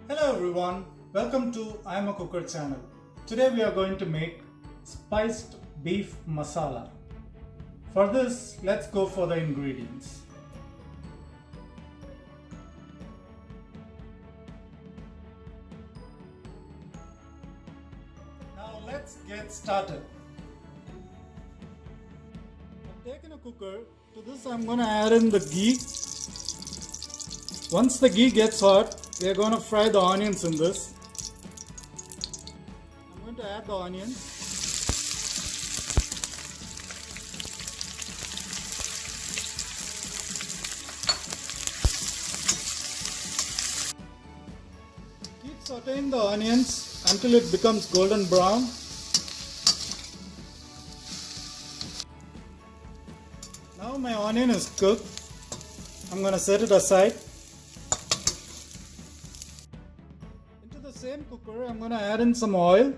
Hello everyone, welcome to imacooker channel. Today we are going to make spiced beef masala. For this, let's go for the ingredients. Now let's get started. I've taken a cooker. To this I'm going to add in the ghee. Once the ghee gets hot, we are going to fry the onions in this. I'm going to add the onions. Keep sauteing the onions until it becomes golden brown. Now my onion is cooked. I'm going to set it aside. Into the same cooker, I'm going to add in some oil.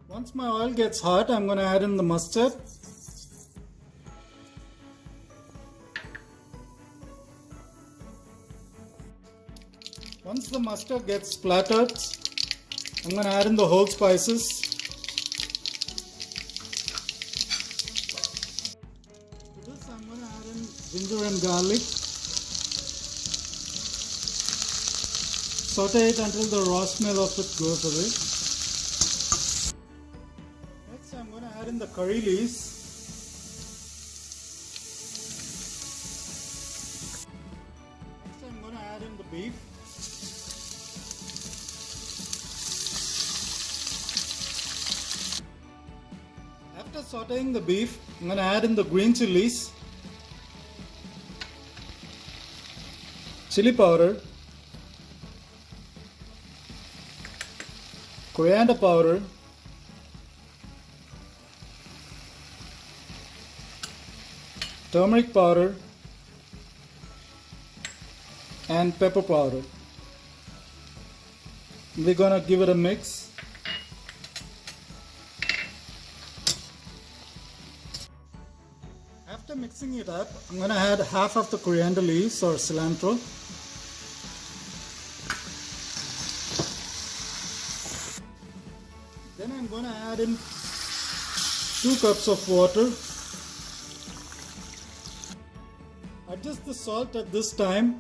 Once my oil gets hot, I'm going to add in the mustard. Once the mustard gets splattered, I'm going to add in the whole spices. To this, I'm going to add in ginger and garlic. Saute it until the raw smell of it goes away. Next, I'm going to add in the curry leaves. Next, I'm going to add in the beef. After sauteing the beef, I'm going to add in the green chilies, chili powder, coriander powder, turmeric powder, and pepper powder. We're gonna give it a mix. After mixing it up, I'm gonna add half of the coriander leaves or cilantro. Then I'm going to add in 2 cups of water. Adjust the salt at this time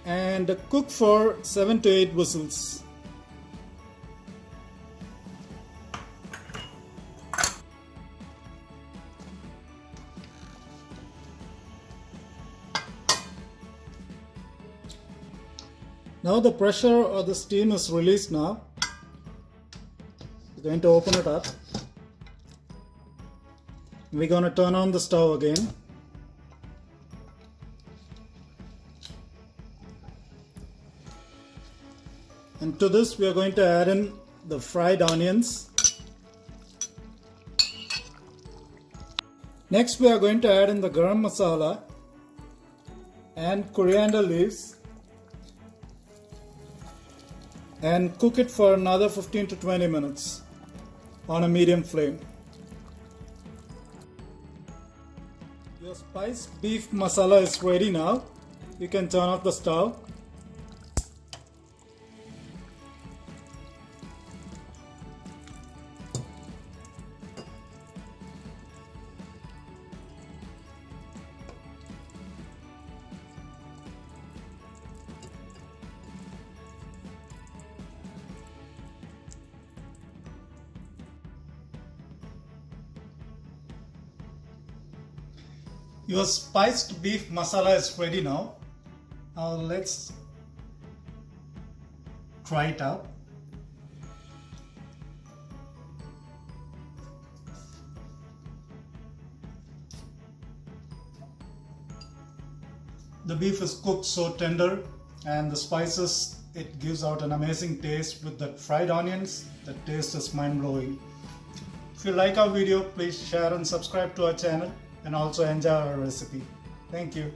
and cook for 7 to 8 whistles. Now the pressure or the steam is released now. We're going to open it up. We're going to turn on the stove again. And to this we are going to add in the fried onions. Next we are going to add in the garam masala and coriander leaves and cook it for another 15 to 20 minutes on a medium flame. Your spiced beef masala is ready now. You can turn off the stove. Your spiced beef masala is ready now. Now let's try it out. The beef is cooked so tender, and the spices, it gives out an amazing taste with the fried onions. The taste is mind-blowing. If you like our video, please share and subscribe to our channel and also enjoy our recipe. Thank you.